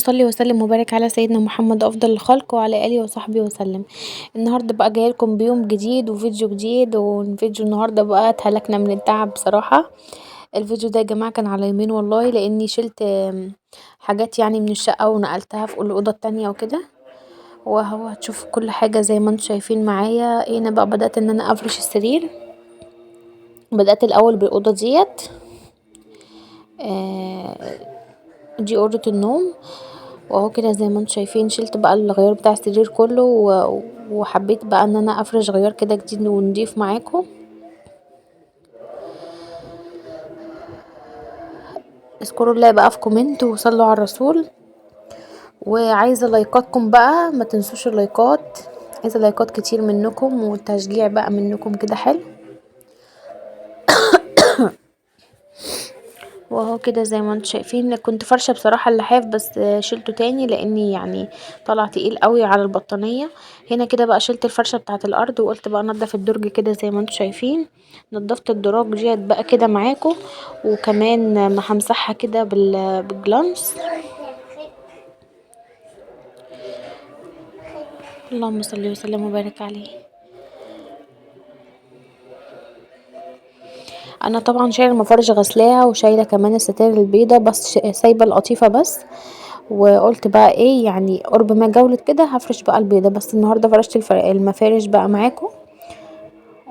صل وسلم وبارك على سيدنا محمد افضل الخلق وعلى اله وصحبه وسلم. النهارده بقى جايه لكم بيوم جديد وفيديو جديد، والفيديو النهارده بقى اتهلكنا من التعب بصراحه. الفيديو ده يا جماعه كان على يومين والله، لاني شلت حاجات يعني من الشقه ونقلتها في الاوضه التانية وكده، وهو هتشوفوا كل حاجه زي ما انتم شايفين معايا. هنا بقى بدات ان انا افرش السرير. بدات الاول بالاوضه ديت. آه، دي اوضه النوم، واهو كده زي ما انتم شايفين شلت بقى الغيار بتاع السرير كله وحبيت بقى ان انا افرش غيار كده جديد ونضيف معاكم. اذكروا الله بقى في كومنت وصلوا على الرسول، وعايزه لايكاتكم بقى، ما تنسوش اللايكات، عايزه لايكات كتير منكم والتشجيع بقى منكم كده حلو. واهو كده زي ما انتم شايفين كنت فرشه بصراحه اللحاف، بس شلته تاني لاني يعني طلع تقيل قوي على البطانيه. هنا كده بقى شلت الفرشه بتاعه الارض، وقلت بقى انضف الدرج كده زي ما انتم شايفين. نضفت الدراج ديت بقى كده معاكم، وكمان ما همسحها كده بالجلانس. اللهم صل وسلم وبارك عليه. انا طبعا شايله المفارش غسلاها، وشايله كمان الستائر البيضه، بس سايبه القطيفه بس. وقلت بقى ايه يعني قرب ما جولت كده هفرش بقى البيضه، بس النهارده فرشت المفارش بقى معاكم.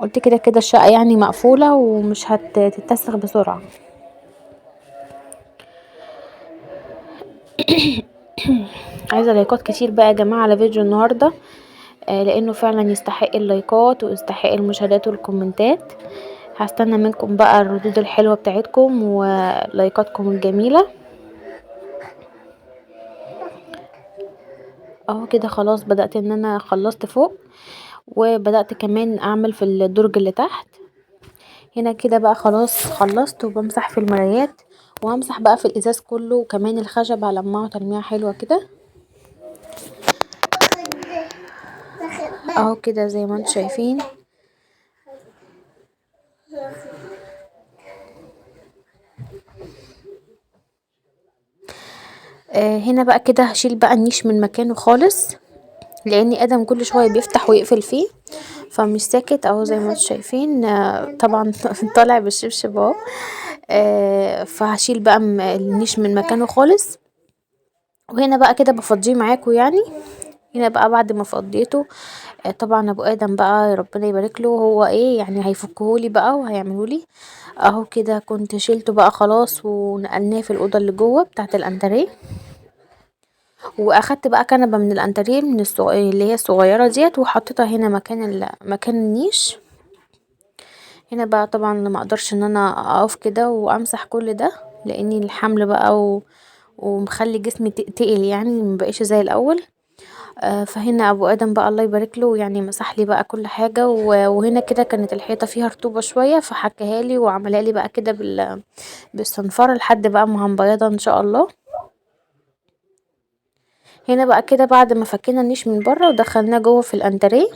قلت كده كده الشقه يعني مقفوله ومش هتتسخ بسرعه. عايزه لايكات كتير بقى يا جماعه على فيديو النهارده، لانه فعلا يستحق اللايكات ويستحق المشاهدات والكومنتات. هستنى منكم بقى الردود الحلوه بتاعتكم ولايكاتكم الجميله. اهو كده خلاص بدأت ان انا خلصت فوق، وبدأت كمان اعمل في الدرج اللي تحت. هنا كده بقى خلاص خلصت، وبمسح في المرايات، وهمسح بقى في الازاز كله، وكمان الخشب هلمعه تلميعه حلوه كده. اهو كده زي ما انتم شايفين. هنا بقى كده هشيل بقى النيش من مكانه خالص، لاني ادم كل شويه بيفتح ويقفل فيه فمش ساكت. اهو زي ما انتم شايفين طبعا طالع بالشبشب اهو. فهشيل بقى النيش من مكانه خالص، وهنا بقى كده بفضيه معاكم يعني. هنا بقى بعد ما فضيته طبعا ابو ادم بقى ربنا يبارك له، هو ايه يعني هيفكهولي بقى وهيعملولي. اهو كده كنت شيلته بقى خلاص، ونقلناه في الاوضه اللي جوه بتاعه الانتريه. واخدت بقى كنبه من الانتريه من اللي هي الصغيره ديت، وحطيتها هنا مكان النيش. هنا بقى طبعا ما اقدرش ان انا اقف كده وامسح كل ده، لاني الحمل بقى ومخلي جسمي تقل يعني مبقيش زي الاول. فهنا ابو ادم بقى الله يبارك له يعني مسح لي بقى كل حاجه، وهنا كده كانت الحيطه فيها رطوبه شويه فحكها لي وعملها لي بقى كده بالصنفره لحد بقى ما هنبيضها ان شاء الله. هنا بقى كده بعد ما فكينا النيش من بره ودخلناه جوه في الانتريه،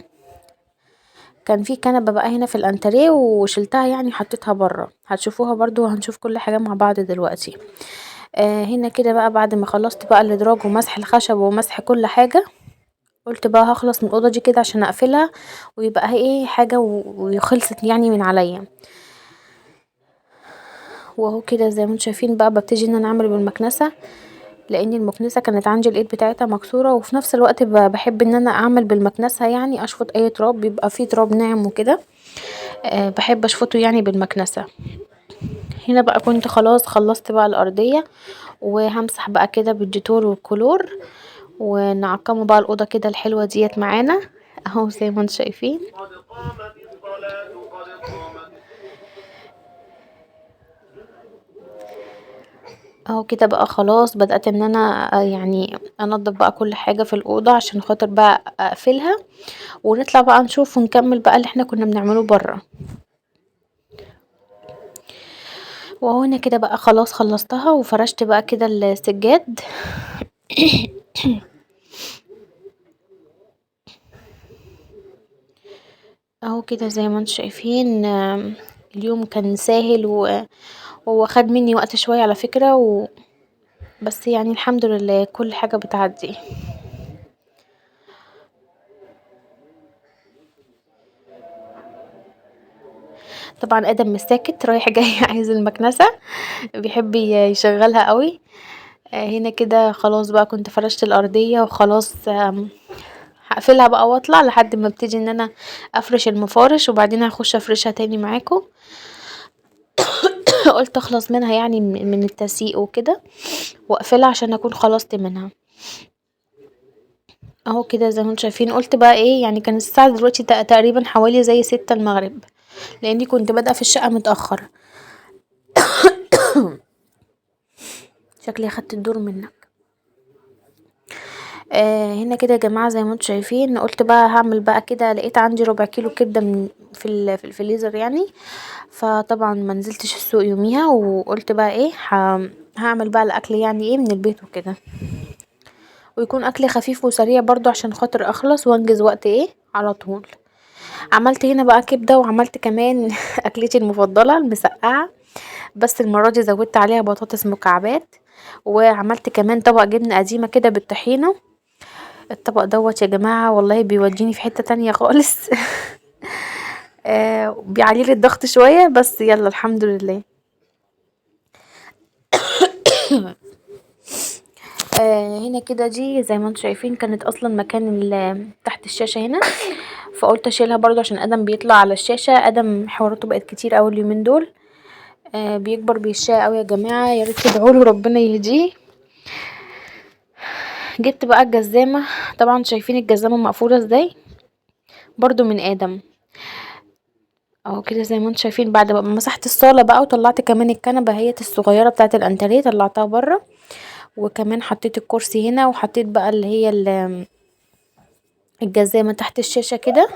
كان في كنبه بقى هنا في الانتريه وشلتها يعني حطيتها بره، هتشوفوها برضو وهنشوف كل حاجه مع بعض دلوقتي. هنا كده بقى بعد ما خلصت بقى الادراج ومسح الخشب ومسح كل حاجه، قلت بقى هخلص من الاوضه دي كده عشان اقفلها ويبقى هي ايه حاجه وخلصت يعني من عليا. وهو كده زي ما انتم شايفين بقى ببتدي ان انا اعمل بالمكنسه، لان المكنسه كانت عندي الايد بتاعتها مكسوره، وفي نفس الوقت بحب ان انا اعمل بالمكنسه يعني اشفط اي تراب بيبقى فيه تراب ناعم وكده. بحب اشفطه يعني بالمكنسه. هنا بقى كنت خلاص خلصت بقى الارضيه، وهمسح بقى كده بالديتول والكلور، ونعقمه بقى الاوضه كده الحلوه ديت معانا. اهو زي ما انتم شايفين. اهو كده بقى خلاص بدأت ان انا يعني انضف بقى كل حاجة في الأوضة عشان خاطر بقى اقفلها، ونطلع بقى نشوف ونكمل بقى اللي احنا كنا بنعمله برا. وهو هنا كده بقى خلاص خلصتها وفرشت بقى كده السجاد. اهو كده زي ما انتم شايفين. اليوم كان سهل وهو خد مني وقت شوية على فكرة بس يعني الحمد لله كل حاجة بتعدي. طبعا ادم مش ساكت رايح جاي عايز المكنسة بيحب يشغلها قوي. هنا كده خلاص بقى كنت فرشت الارضية وخلاص. هقفلها بقى واطلع لحد ما ابتدي ان انا افرش المفارش وبعدين هخش افرشها تاني معاكم. قلت اخلص منها يعني من التسيق وكده واقفلها عشان اكون خلصت منها اهو كده زي ما انتم شايفين. قلت بقى ايه يعني كان الساعة دلوقتي تقريبا حوالي زي 6 المغرب لاني كنت بادئة في الشقة متأخر. شكلي اخدت الدور منك. هنا كده يا جماعة زي ما انتم شايفين. قلت بقى هعمل بقى كده لقيت عندي ربع كيلو كبدة من في الفريزر يعني. فطبعا ما نزلتش السوق يوميها وقلت بقى ايه هعمل بقى الاكل يعني ايه من البيت وكده ويكون اكل خفيف وسريع برضو عشان خاطر اخلص وانجز وقت ايه على طول. عملت هنا بقى كبدة وعملت كمان اكلتي المفضلة المسقعة بس المرة دي زودت عليها بطاطس مكعبات وعملت كمان طبق جبنة قديمة كده بالطحينة. الطبق دوت يا جماعة والله بيوديني في حتة تانية خالص. بيعليلي الضغط شوية بس يلا الحمد لله. هنا كده دي زي ما انتم شايفين كانت اصلا مكان تحت الشاشة هنا فقلت اشيلها برضو عشان ادم بيطلع على الشاشة. ادم حواراته بقت كتير اوي اليومين دول. بيكبر بيشاء اوي يا جماعة ياريت تدعوله ربنا يهديه. جبت بقى الجزامة طبعا شايفين الجزامة مقفولة ازاي برضو من ادم اهو كده زي ما انتم شايفين. بعد ما مسحت الصالة بقى وطلعت كمان الكنبة هي الصغيرة بتاعة الانتريه طلعتها برا وكمان حطيت الكرسي هنا وحطيت بقى اللي هي الجزامة تحت الشاشة كده.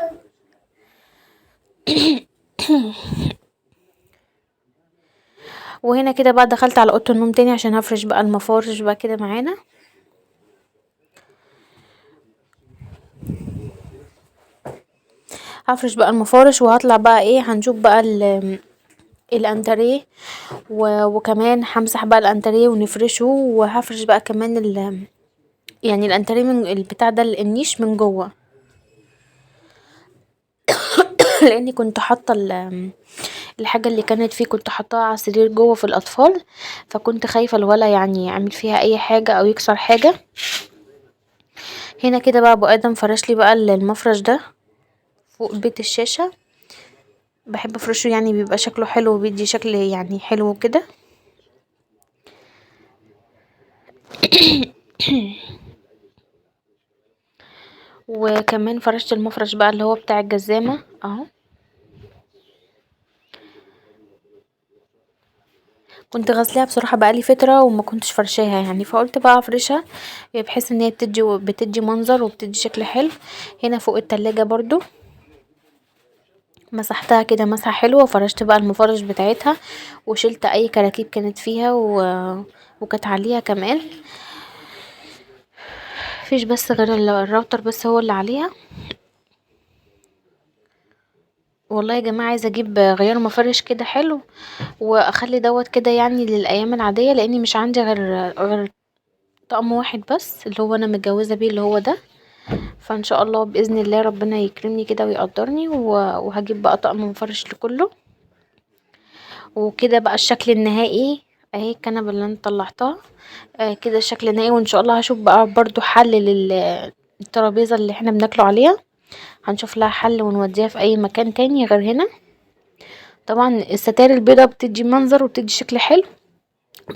وهنا كده بقى دخلت على اوضه النوم تاني عشان هفرش بقى المفارش بقى كده معانا. هفرش بقى المفارش وهطلع بقى ايه هنشوف بقى الانتريه وكمان همسح بقى الانتريه ونفرشه وهفرش بقى كمان يعني الانتريه من البتاع ده النيش من جوه. لاني كنت حاطه الحاجه اللي كانت فيه كنت حطاها على السرير جوه في الاطفال فكنت خايفه الولا يعني يعمل فيها اي حاجه او يكسر حاجه. هنا كده بقى ابو ادم فرش لي بقى المفرش ده فوق بيت الشاشه. بحب افرشه يعني بيبقى شكله حلو وبيدي شكل يعني حلو كده. وكمان فرشت المفرش بقى اللي هو بتاع الجزامه اهو. كنت غسلاها بصراحه بقالي فتره وما كنتش فرشاها يعني فقلت بقى افرشها بحيث ان هي بتدي منظر وبتدي شكل حلو. هنا فوق التلاجة برضو مسحتها كده مسحه حلوه وفرشت بقى المفرش بتاعتها وشلت اي كراكيب كانت فيها وكانت عليها كمان. مفيش بس غير الراوتر بس هو اللي عليها. والله يا جماعه عايزه اجيب غيار مفرش كده حلو واخلي دوت كده يعني للايام العاديه لاني مش عندي غير طقم واحد بس اللي هو انا متجوزه بيه اللي هو ده. فان شاء الله باذن الله ربنا يكرمني كده ويقدرني وهجيب بقى طقم مفرش لكله. وكده بقى الشكل النهائي اهي الكنبه اللي انا طلعتها. كده الشكل النهائي وان شاء الله هشوف بقى برضو حل الترابيزه اللي احنا بناكله عليها. هنشوف لها حل ونوديها في اي مكان تاني غير هنا. طبعا الستاير البيضة بتدي منظر وبتدي شكل حلو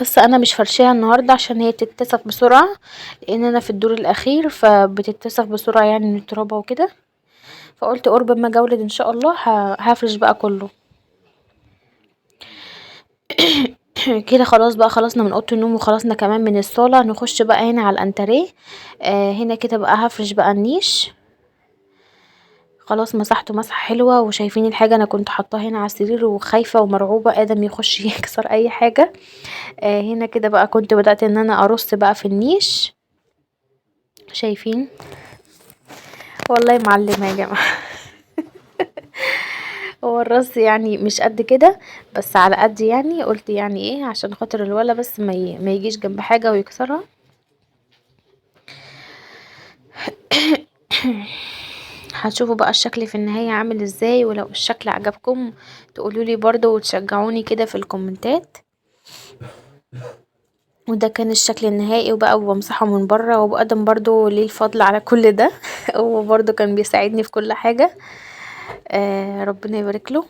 بس انا مش فرشاها النهارده عشان هي تتسخ بسرعه لان انا في الدور الاخير فبتتسخ بسرعه يعني من الترابه وكده. فقلت قرب ما اجولد ان شاء الله هفرش بقى كله. كده خلاص بقى خلصنا من اوضه النوم وخلصنا كمان من الصاله نخش بقى هنا على الانتريه. هنا كده بقى هفرش بقى النيش. خلاص مسحته مسحه حلوه وشايفين الحاجه انا كنت حاطاها هنا على السرير وخايفه ومرعوبه ادم يخش يكسر اي حاجه. هنا كده بقى كنت بدأت ان انا ارص بقى في النيش. شايفين والله معلمه يا جماعه. هو الرص يعني مش قد كده، بس على قد يعني قلت يعني ايه عشان خاطر الولا بس ما يجيش جنب حاجة ويكسرها. هتشوفوا بقى الشكل في النهاية عامل ازاي، ولو الشكل عجبكم تقولولي برضو وتشجعوني كده في الكومنتات. وده كان الشكل النهائي، وبقى بمسحه من بره وبقدم برضو ليه الفضل على كل ده. هو برضو كان بيساعدني في كل حاجة. ربنا يبارك له.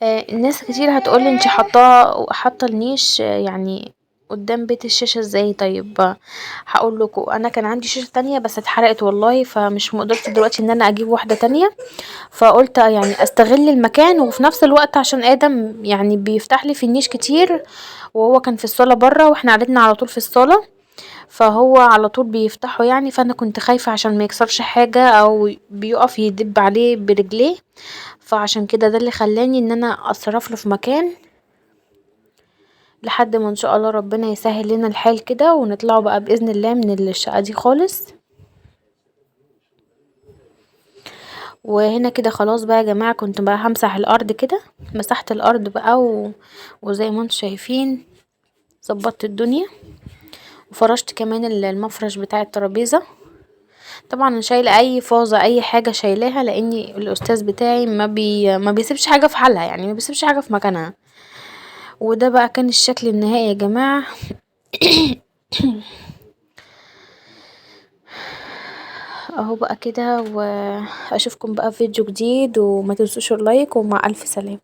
الناس كتير هتقولي انتي حاطه النيش يعني قدام بيت الشاشة ازاي؟ طيب هقول لكم، انا كان عندي شاشة تانية بس اتحرقت والله، فمش مقدرتي دلوقتي ان انا اجيب واحدة تانية. فقلت يعني استغل المكان، وفي نفس الوقت عشان ادم يعني بيفتح لي في النيش كتير، وهو كان في الصالة برا واحنا قعدتنا على طول في الصالة، فهو على طول بيفتحه يعني. فانا كنت خايفة عشان ما يكسرش حاجة او بيقف يدب عليه برجليه، فعشان كده ده اللي خلاني ان انا اتصرف له في مكان لحد ما ان شاء الله ربنا يسهل لنا الحال كده ونطلعوا بقى باذن الله من الشقة دي خالص. وهنا كده خلاص بقى يا جماعة، كنت بقى همسح الارض كده، مسحت الارض بقى وزي ما انتم شايفين ظبطت الدنيا، وفرشت كمان المفرش بتاع الترابيزة. طبعا انا شايله اي فازه اي حاجه شايلاها، لاني الاستاذ بتاعي ما بيسيبش حاجه في حالها، يعني ما بيسيبش حاجه في مكانها. وده بقى كان الشكل النهائي يا جماعه. اهو بقى كده، واشوفكم بقى في فيديو جديد، وما تنسوش اللايك، ومع الف سلامه.